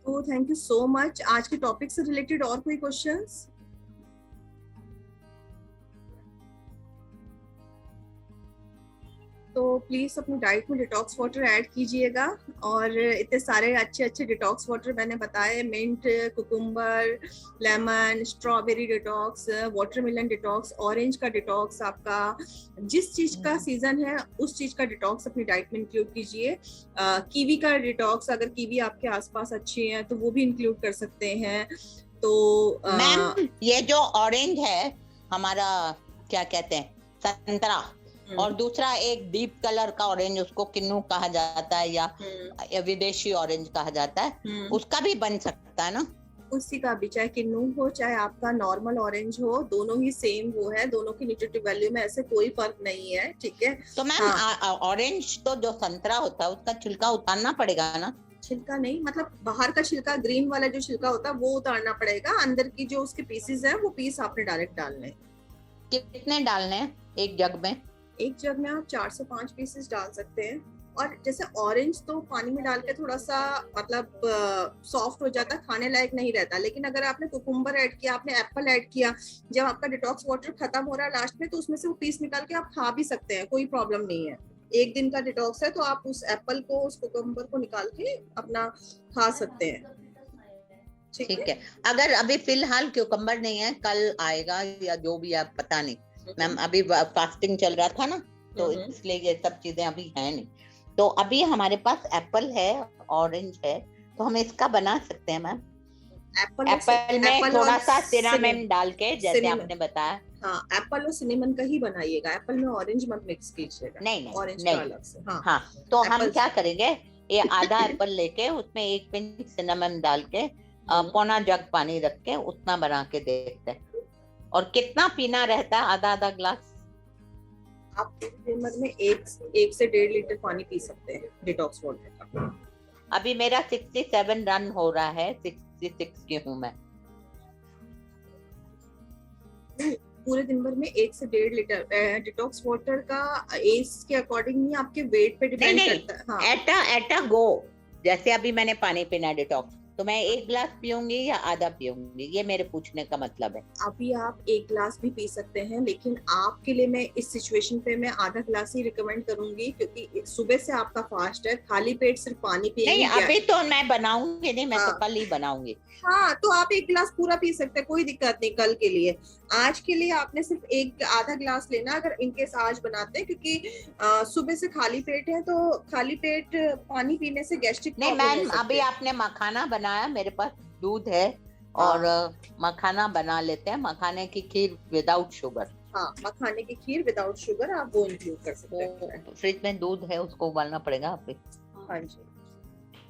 तो थैंक यू सो मच। आज के टॉपिक से रिलेटेड और कोई क्वेश्चंस? तो प्लीज अपनी डाइट में डिटॉक्स वाटर ऐड कीजिएगा। और इतने सारे अच्छे अच्छे डिटॉक्स वाटर मैंने बताए, mint, cucumber, lemon, strawberry detox, watermelon detox, orange का डिटॉक्स, आपका जिस चीज का सीजन है उस चीज का डिटॉक्स अपनी डाइट में इंक्लूड कीजिए। कीवी का डिटॉक्स, अगर कीवी आपके आसपास अच्छी है तो वो भी इंक्लूड कर सकते हैं। तो मैम ये जो ऑरेंज है हमारा, क्या कहते हैं, संतरा, और दूसरा एक डीप कलर का ऑरेंज, उसको किन्नू कहा जाता है या विदेशी ऑरेंज कहा जाता है, उसका भी बन सकता है ना? उसी का भी, चाहे किन्नू हो चाहे आपका नॉर्मल ऑरेंज हो, दोनों ही सेम वो है, दोनों की न्यूट्रिटिव वैल्यू में ऐसे कोई फर्क नहीं है। ठीक है? तो मैम ऑरेंज तो जो संतरा होता है उसका छिलका उतारना पड़ेगा ना? छिलका नहीं, मतलब बाहर का छिलका, ग्रीन वाला जो छिलका होता है वो उतारना पड़ेगा। अंदर की जो उसके पीसेस हैं वो पीस आपने डायरेक्ट डालने। कितने डालने हैं एक जग में? एक जग में आप 4 से 5 पीसेस डाल सकते हैं। और जैसे ऑरेंज तो पानी में डाल के थोड़ा सा मतलब सॉफ्ट हो जाता है, खाने लायक नहीं रहता, लेकिन अगर आपने कुकुम्बर ऐड किया, आपने एप्पल ऐड किया, जब आपका डिटॉक्स वाटर खत्म हो रहा है लास्ट में, तो उसमें से वो पीस निकाल के आप खा भी सकते हैं, कोई प्रॉब्लम नहीं है। एक दिन का डिटॉक्स है तो आप उस एप्पल को, उस कुकुम्बर को निकाल के अपना खा सकते हैं। ठीक है। अगर अभी फिलहाल क्यूकम्बर नहीं है, कल आएगा या जो भी, आप पता नहीं मैम, अभी फास्टिंग चल रहा था ना, तो इसलिए ये सब चीजें अभी है नहीं। तो अभी हमारे पास एप्पल है, ऑरेंज है, तो हम इसका बना सकते हैं मैम। एप्पल में थोड़ा सा सिनेमन डाल के, जैसे आपने बताया। हाँ, एप्पल और सिनेमन का ही बनाइएगा, एप्पल में ऑरेंज मत मिक्स कीजिएगा। नहीं ऑरेंज नहीं, का अलग से। हाँ, तो हम क्या करेंगे, ये आधा एप्पल लेके उसमें 1 पिंच सिनेमन डाल के पौना जग पानी रख के उतना बना के देखते हैं। और कितना पीना रहता है? आधा ग्लास। आप दिन भर में 1 से 1.5 लीटर पानी पी सकते हैं डिटॉक्स वाटर का। अभी मेरा 67 रन हो रहा है, 66 की हूँ मैं। पूरे दिन भर में 1 से 1.5 लीटर डिटॉक्स वाटर का एज के अकॉर्डिंग नहीं, आपके वेट पे डिपेंड करता है। हाँ, एटा गो, जैसे अभी मैंने पानी पीना डिटॉक्स, तो मैं 1 गिलास पीऊंगी या आधा पीऊंगी, ये मेरे पूछने का मतलब है। अभी आप 1 गिलास भी पी सकते हैं, लेकिन आपके लिए मैं इस सिचुएशन पे मैं आधा गिलास ही रिकमेंड करूंगी, क्योंकि सुबह से आपका फास्ट है, खाली पेट सिर्फ पानी पिएंगे। नहीं, अभी तो मैं बनाऊंगी नहीं, मैं तो कल ही बनाऊंगी। हाँ, तो आप 1 गिलास पूरा पी सकते हैं, कोई दिक्कत नहीं कल के लिए। आज के लिए आपने सिर्फ आधा गिलास लेना, अगर इनकेस आज बनाते हैं, क्योंकि सुबह से खाली पेट है, तो खाली पेट पानी पीने से गैस्ट्रिक नहीं मैम, अभी आपने मखाना बनाया, मेरे पास दूध है और मखाना बना लेते हैं, मखाने की खीर विदाउट शुगर। हाँ, मखाने की खीर विदाउट शुगर आप वो इंक्लूड कर सकते हैं। फ्रिज में दूध है, उसको उबालना पड़ेगा आप। हाँ जी,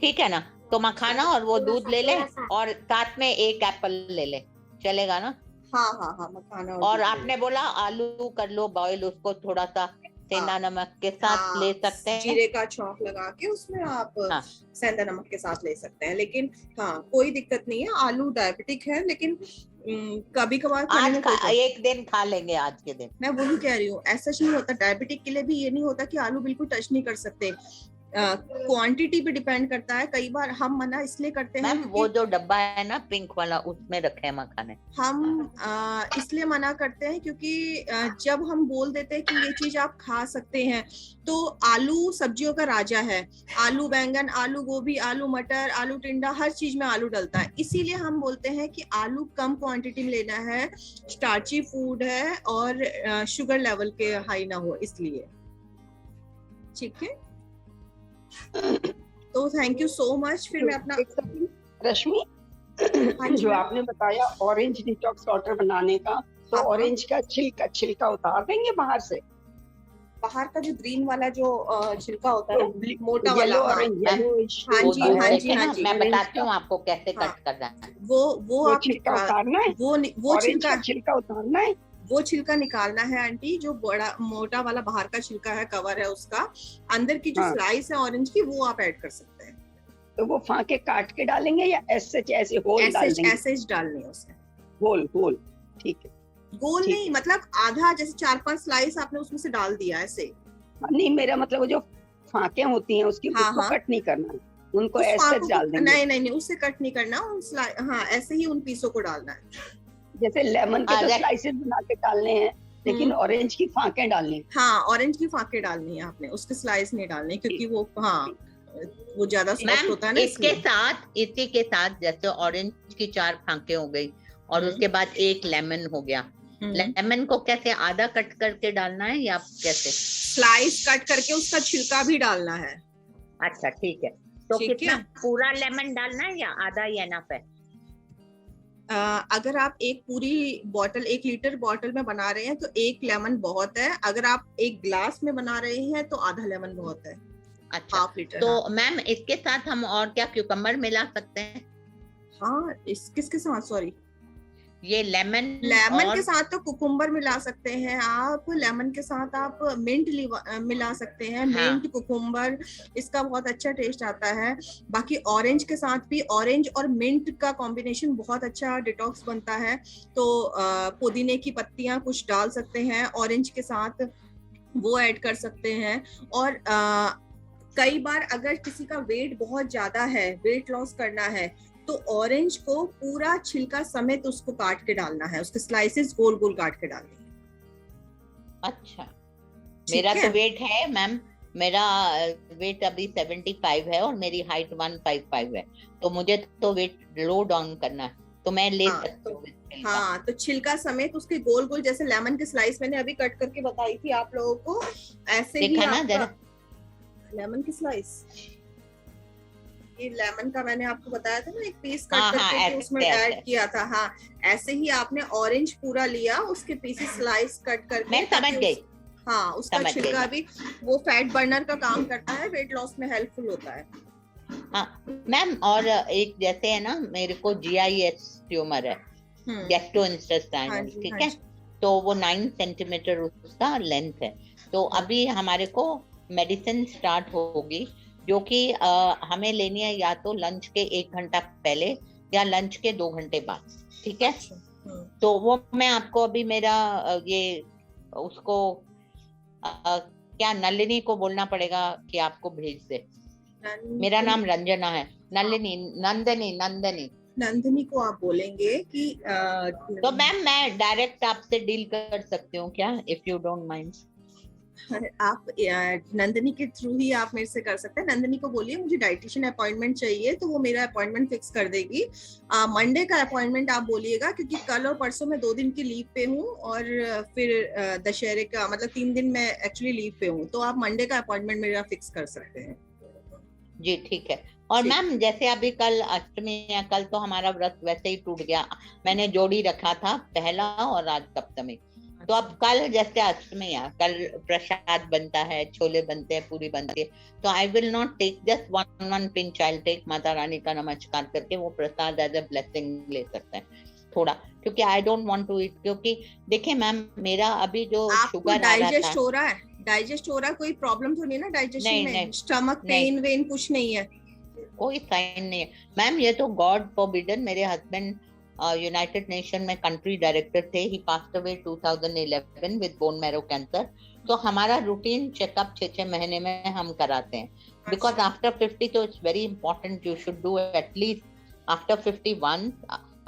ठीक है ना? तो मखाना और वो दूध ले ले, और साथ में 1 एप्पल ले ले, चलेगा ना? हाँ, मखाना और आपने बोला आलू कर लो बॉईल, उसको थोड़ा सा सेंधा नमक के साथ ले सकते हैं, जीरे का छौंक लगा के उसमें आप सेंधा नमक के साथ ले सकते हैं। लेकिन हाँ, कोई दिक्कत नहीं है, आलू डायबिटिक है, लेकिन कभी कभार एक दिन खा लेंगे, आज के दिन। मैं वही कह रही हूँ, ऐसा नहीं होता, डायबिटिक के लिए भी ये नहीं होता कि आलू बिल्कुल टच नहीं कर सकते, क्वांटिटी पे डिपेंड करता है। कई बार हम मना इसलिए करते हैं, वो जो डब्बा है ना पिंक वाला, उसमें रखे हैं मखाने, हम इसलिए मना करते हैं क्योंकि जब हम बोल देते हैं कि ये चीज आप खा सकते हैं, तो आलू सब्जियों का राजा है। आलू बैंगन, आलू गोभी, आलू मटर, आलू टिंडा, हर चीज में आलू डलता है। इसीलिए हम बोलते हैं कि आलू कम क्वांटिटी में लेना है, स्टार्ची फूड है और शुगर लेवल के हाई ना हो, इसलिए। ठीक है, तो थैंक यू सो मच। फिर मैं अपना रश्मि, जो आपने बताया ऑरेंज डिटॉक्स वाटर बनाने का, तो ऑरेंज का छिलका उतार देंगे बाहर से? बाहर का जो ग्रीन वाला जो छिलका होता है मोटा वाला, हाँ जी हाँ जी हाँ जी, मैं बताती हूँ आपको कैसे कट करना है। वो आप छिलका उतारना है, वो छिलका उतारना है, वो छिलका निकालना है आंटी। जो बड़ा मोटा वाला बाहर का छिलका है, कवर है उसका, अंदर की जो स्लाइस है ऑरेंज की, वो आप ऐड कर सकते हैं। तो वो फांके काट के डालेंगे या ऐसे होल डाल देंगे? ऐसे डालनी है उसे, होल, ठीक है। गोल नहीं, मतलब आधा, जैसे 4-5 स्लाइस आपने उसमें से डाल दिया ऐसे। नहीं, मेरा मतलब वो जो फांके होती हैं उसकी उसको कट नहीं करना है, उनको ऐसे डाल देंगे। नहीं, उससे कट नहीं करना, हाँ ऐसे ही उन पीसों को डालना है। जैसे लेमन के तो स्लाइसेस बना के डालने हैं, लेकिन ऑरेंज की फांके डालनी है। हाँ, ऑरेंज की फांके डालनी है आपने, उसके स्लाइस नहीं डालने, क्योंकि वो वो ज्यादा सॉफ्ट होता है ना। इसी के साथ जैसे ऑरेंज की 4 फांके हो गई और उसके बाद एक लेमन हो गया, लेमन को कैसे आधा कट करके डालना है या कैसे? स्लाइस कट करके उसका छिलका भी डालना है। अच्छा ठीक है, तो कितना पूरा लेमन डालना है या आधा ही एनफ है? अगर आप एक पूरी बॉटल 1 लीटर बॉटल में बना रहे हैं तो 1 लेमन बहुत है। अगर आप 1 ग्लास में बना रहे हैं तो आधा लेमन बहुत है। अच्छा, 1/2 लीटर। तो मैम इसके साथ हम और क्या क्यूकम्बर मिला सकते हैं? हाँ, किसके साथ? सॉरी, ये लेमन के साथ तो कुकुम्बर मिला सकते हैं आप। लेमन के साथ आप मिंट मिला सकते हैं। हाँ। मिंट, कुकुम्बर, इसका बहुत अच्छा टेस्ट आता है। बाकी ऑरेंज के साथ भी, ऑरेंज और मिंट का कॉम्बिनेशन बहुत अच्छा डिटॉक्स बनता है। तो पुदीने की पत्तियां कुछ डाल सकते हैं ऑरेंज के साथ, वो ऐड कर सकते हैं। और कई बार अगर किसी का वेट बहुत ज्यादा है, वेट लॉस करना है, तो ऑरेंज को पूरा छिलका समेत उसको काट के डालना है, उसके स्लाइसेस गोल गोल काट के डालने हैं। अच्छा, मेरा तो वेट है मैम, मेरा वेट अभी 75 है और मेरी हाइट 155 है, तो मुझे तो वेट लो डाउन करना है, तो मैं ले सकती हूँ। हाँ, तो छिलका समेत उसके गोल गोल, जैसे लेमन की स्लाइस मैंने अभी कट करके बताई थी आप लोगों को, ऐसे ही आपका लेमन की स्लाइस, ये लेमन का मैंने आपको बताया था ना, एक पीस कट करके उसमें ऐड किया था। हाँ, ऐसे ही आपने ऑरेंज पूरा लिया, उसके पीसेस स्लाइस कट करके, मैं समझ गई। हाँ, उसका छिलका भी वो फैट बर्नर का काम करता है, वेट लॉस में हेल्पफुल होता है। हाँ मैम, और एक जैसे है ना, मेरे को GIS ट्यूमर है, गैस्ट्रोइंटेस्टाइनल, ठीक है, तो वो 9 सेंटीमीटर उसका लेंथ है। तो अभी हमारे को मेडिसिन स्टार्ट होगी, जो कि हमें लेनी है या तो लंच के 1 घंटा पहले या लंच के 2 घंटे बाद, ठीक है। तो वो मैं आपको अभी मेरा ये उसको क्या नलिनी को बोलना पड़ेगा कि आपको भेज दे। मेरा नाम रंजना है। नंदनी को आप बोलेंगे कि तो मैम मैं डायरेक्ट आपसे डील कर सकती हूँ क्या, इफ यू डोंट माइंड? आप नंदनी के थ्रू ही आप मेरे से कर सकते हैं। नंदनी को बोलिए मुझे डाइटिशियन अपॉइंटमेंट चाहिए, तो वो मेरा अपॉइंटमेंट फिक्स कर देगी। मंडे का अपॉइंटमेंट आप बोलिएगा, क्योंकि कल और परसों मैं 2 दिन की लीव पे हूँ, और फिर दशहरे का मतलब 3 दिन मैं एक्चुअली लीव पे हूँ, तो आप मंडे का अपॉइंटमेंट मेरा फिक्स कर सकते हैं। जी ठीक है। और मैम जैसे अभी कल अष्टमी है, कल तो हमारा व्रत वैसे ही टूट गया, मैंने जोड़ी रखा था पहला और आज सप्तमी, तो अब कल जैसे अष्टमी है, कल प्रसाद बनता है, छोले बनते हैं, पूरी बनती है, तो I will not take just one pinch, I will take Mata Rani का नमस्कार करके वो प्रसाद एज अ ब्लेसिंग ले सकते हैं थोड़ा, क्योंकि I don't want to eat, क्योंकि देखिए मैम मेरा अभी जो शुगर डाइजेस्ट हो रहा है, कोई प्रॉब्लम तो नहीं ना डाइजेशन में? स्टमक पेन वेन कुछ नहीं है? कोई साइन नहीं है मैम, ये तो गॉड फॉरबिडन, मेरे हस्बैंड यूनाइटेड नेशन में कंट्री डायरेक्टर थे, he passed away 2011 with bone marrow cancer, तो हमारा रूटीन चेकअप 6 महीने में हम कराते हैं, बिकॉज आफ्टर 50 तो it's very important, you should do at least after 51,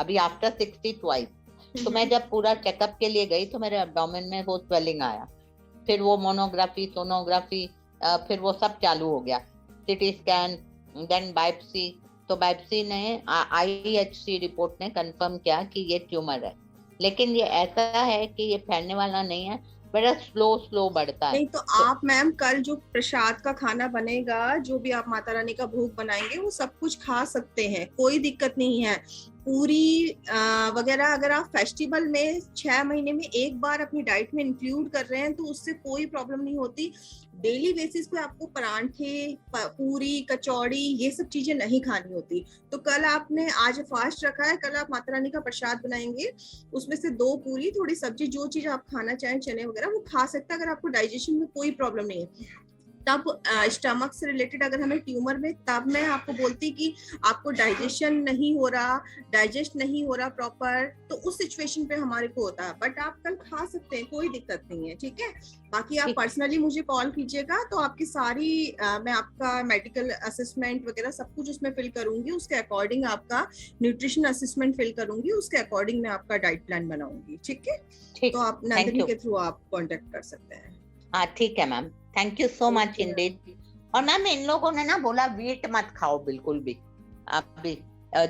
अभी आफ्टर 60 ट्वाइस। तो मैं जब पूरा चेकअप के लिए गई तो मेरे एब्डोमेन में वो स्वेलिंग आया, फिर वो मोनोग्राफी, सोनोग्राफी, फिर वो सब चालू हो गया, सिटी स्कैन, देन बायोप्सी, तो बायोप्सी ने IHC रिपोर्ट ने कंफर्म किया कि ये ट्यूमर है, लेकिन ये ऐसा है कि ये फैलने वाला नहीं है, बड़ा स्लो बढ़ता है। नहीं तो आप मैम कल जो प्रसाद का खाना बनेगा, जो भी आप माता रानी का भोग बनाएंगे, वो सब कुछ खा सकते हैं, कोई दिक्कत नहीं है। पूरी वगैरह अगर आप फेस्टिवल में 6 महीने में एक बार अपनी डाइट में इंक्लूड कर रहे हैं तो उससे कोई प्रॉब्लम नहीं होती। डेली बेसिस पे आपको परांठे, पूरी, कचौड़ी ये सब चीजें नहीं खानी होती। तो कल आपने आज फास्ट रखा है, कल आप माता रानी का प्रसाद बनाएंगे, उसमें से 2 पूरी, थोड़ी सब्जी, जो चीज आप खाना चाहें, चने वगैरह, वो खा सकते हैं अगर आपको डाइजेशन में कोई प्रॉब्लम नहीं है। तब स्टमक से रिलेटेड अगर हमें ट्यूमर में, तब मैं आपको बोलती कि आपको डाइजेशन नहीं हो रहा, डाइजेस्ट नहीं हो रहा प्रॉपर, तो उस सिचुएशन पे हमारे को होता है। बट आप कल खा सकते हैं, कोई दिक्कत नहीं है, ठीक है। बाकी आप पर्सनली मुझे कॉल कीजिएगा तो आपकी सारी मैं आपका मेडिकल असेसमेंट वगैरह सब कुछ उसमें फिल करूंगी, उसके अकॉर्डिंग आपका न्यूट्रिशन असेसमेंट फिल करूंगी, उसके अकॉर्डिंग मैं आपका डाइट प्लान बनाऊंगी, ठीक है। तो आप नंदिनी के थ्रू आप कॉन्टेक्ट कर सकते हैं। हाँ ठीक है ma'am, thank you so much Indeed. और मैम इन लोगों ने ना बोला वीट मत खाओ बिल्कुल भी। अभी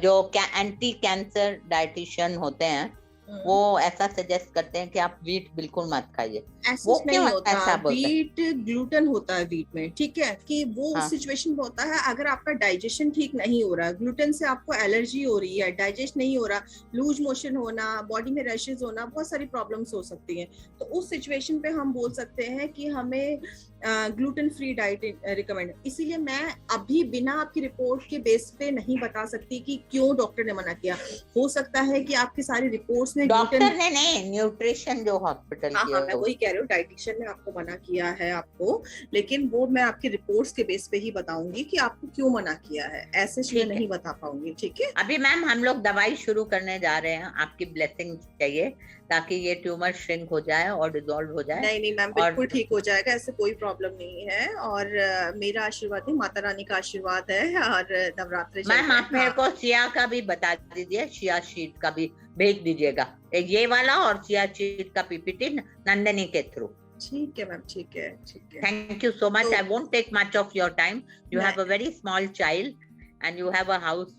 जो एंटी कैंसर डाइटिशियन होते हैं वो ऐसा सजेस्ट करते हैं कि आप वीट बिल्कुल मत खाइए। वो क्यों होता है? वीट ग्लूटेन होता है वीट में, ठीक है, कि वो उस सिचुएशन में होता है अगर आपका डाइजेशन ठीक नहीं हो रहा, ग्लूटेन से आपको एलर्जी हो रही है, डाइजेस्ट नहीं हो रहा, लूज मोशन होना, बॉडी में रैशेस होना, बहुत सारी प्रॉब्लम्स हो सकती हैं। तो उस सिचुएशन पे हम बोल सकते हैं कि हमें ग्लूटेन फ्री डाइट रिकमेंड। इसीलिए मैं अभी बिना आपकी रिपोर्ट के बेस पे नहीं बता सकती कि क्यों डॉक्टर ने मना किया। हो सकता है कि आपकी सारी रिपोर्ट्स में डॉक्टर ने नहीं, न्यूट्रिशन जो हॉस्पिटल हाँ मैं वही कह रही हूँ, डाइटिशियन ने आपको मना किया है आपको, लेकिन वो मैं आपकी रिपोर्ट्स के बेस पे ही बताऊंगी कि आपको क्यों मना किया है, ऐसे मैं नहीं बता पाऊंगी, ठीक है। अभी मैम हम लोग दवाई शुरू करने जा रहे हैं, आपकी ब्लेसिंग चाहिए ताकि ये ट्यूमर श्रिंक हो जाए और डिसॉल्व हो जाए। नहीं मैम, बिल्कुल ठीक हो जाएगा, ऐसे कोई प्रॉब्लम नहीं है। और मेरा आशीर्वाद नहीं, माता रानी का आशीर्वाद है। और नवरात्रि मैम आप मेरे को चिया का भी बता दीजिए, चिया शीट का भी भेज दीजिएगा, ये वाला और चिया शीट का पीपीटी नंदिनी के थ्रू। ठीक है मैम, ठीक है। Thank you so much. I won't take much of your time. You have a very small child and you have a house,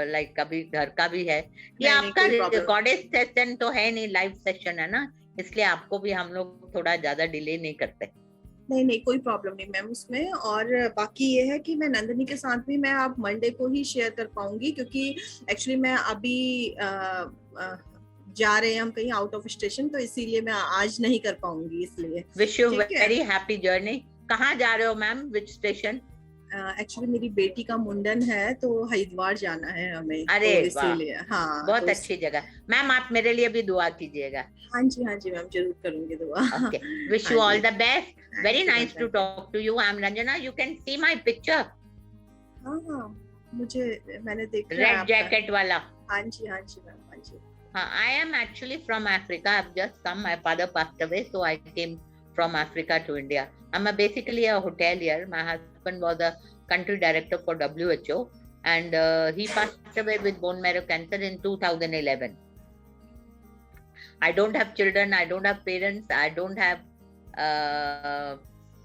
like अभी घर का भी है। ये आपका रिकॉर्डेड सेशन तो है नहीं, लाइव सेशन है ना, इसलिए आपको भी हम लोग थोड़ा ज्यादा डिले नहीं करते। नहीं कोई प्रॉब्लम नहीं मैम उसमें। और बाकी ये है कि मैं नंदिनी के साथ भी मैं आप मंडे को ही शेयर कर पाऊंगी, क्योंकि एक्चुअली मैं अभी जा रहे हैं हम कहीं आउट ऑफ स्टेशन, तो इसीलिए मैं आज नहीं कर पाऊंगी, इसलिए। Wish you very happy journey. कहाँ जा रहे हो मैम, विच स्टेशन? एक्चुअली मेरी बेटी का मुंडन है तो हरिद्वार जाना है हमें। अरे तो इसीलिए हाँ, बहुत अच्छी जगह। मैम आप मेरे लिए भी दुआ कीजिएगा। हाँ जी मैम, जरूर करूंगी दुआ। Okay. Wish you all the best. Very nice to talk to you. I'm Ranjana. You can see my picture. हाँ मुझे, मैंने देखा रेड जैकेट वाला। हाँ जी मैम, हाँ जी। I am actually from Africa. I've just come. My father passed away, so I came from Africa to India. I'm basically a hotelier. My husband was a country director for WHO, and he passed away with bone marrow cancer in 2011. I don't have children. I don't have parents. I don't have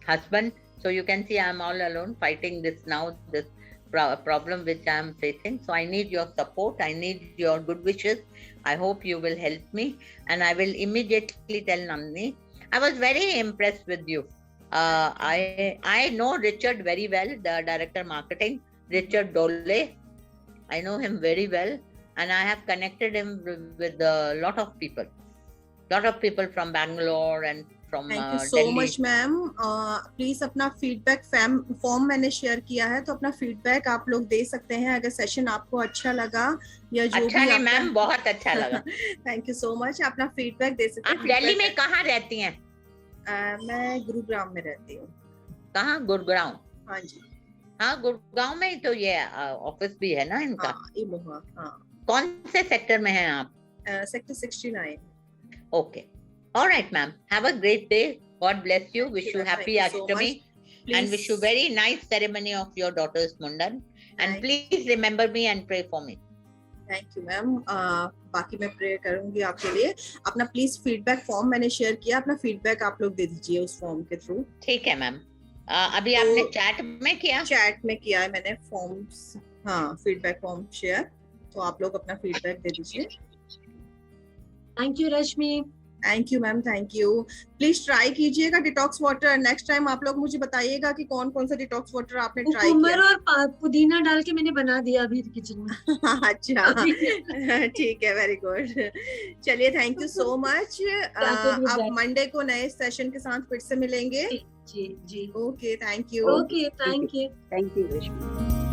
husband. So you can see I'm all alone fighting this now, this problem which I'm facing. So I need your support. I need your good wishes. I hope you will help me, and I will immediately tell Nandini. I was very impressed with you. I know Richard very well, the director marketing, Richard Dole. I know him very well, and I have connected him with a lot of people from Bangalore and from Thank you so much ma'am. Please अपना feedback form मैंने share किया है, तो अपना feedback आप लोग दे सकते हैं अगर सेशन आपको अच्छा लगा या जो अच्छा भी। मैम बहुत अच्छा लगा। Thank you so much. अपना फीडबैक दे सकते हैं। आप दिल्ली में कहाँ रहती हैं? मैं गुरुग्राम में रहती हूँ। कहाँ? गुरुग्राम? हाँ जी। हाँ गुरुग्राम में ही तो ये ऑफिस भी है ना इनका। हाँ। कौन से सेक्टर में हैं आप? Sector 69। Okay. All right, ma'am. Have a great day. God bless you. Wish you happy Ashtami, and wish you very nice ceremony of your daughter's Mundan. And please remember me and pray for me. Thank you ma'am. बाकी मैं pray करूंगी आपके लिए। अपना please feedback form मैंने share किया, अपना feedback आप लोग दे दीजिए उस फॉर्म के थ्रू। ठीक है मैम। अभी तो आपने चैट में किया? चैट में किया है मैंने फॉर्म्स। हाँ, फीडबैक फॉर्म शेयर, तो आप लोग अपना फीडबैक दे दीजिए। Thank you Rashmi. Thank you ma'am, thank you. Please try कीजिएगा डिटॉक्स वाटर। नेक्स्ट टाइम आप लोग मुझे बताइएगा कि कौन कौन सा डिटॉक्स वाटर आपने ट्राई किया। और पुदीना डाल के मैंने बना दिया अभी किचन में। अच्छा ठीक है, वेरी गुड। चलिए, थैंक यू सो मच। अब मंडे को नए सेशन के साथ फिर से मिलेंगे। जी जी। Okay, thank you. Okay, thank you. Thank you Reshma.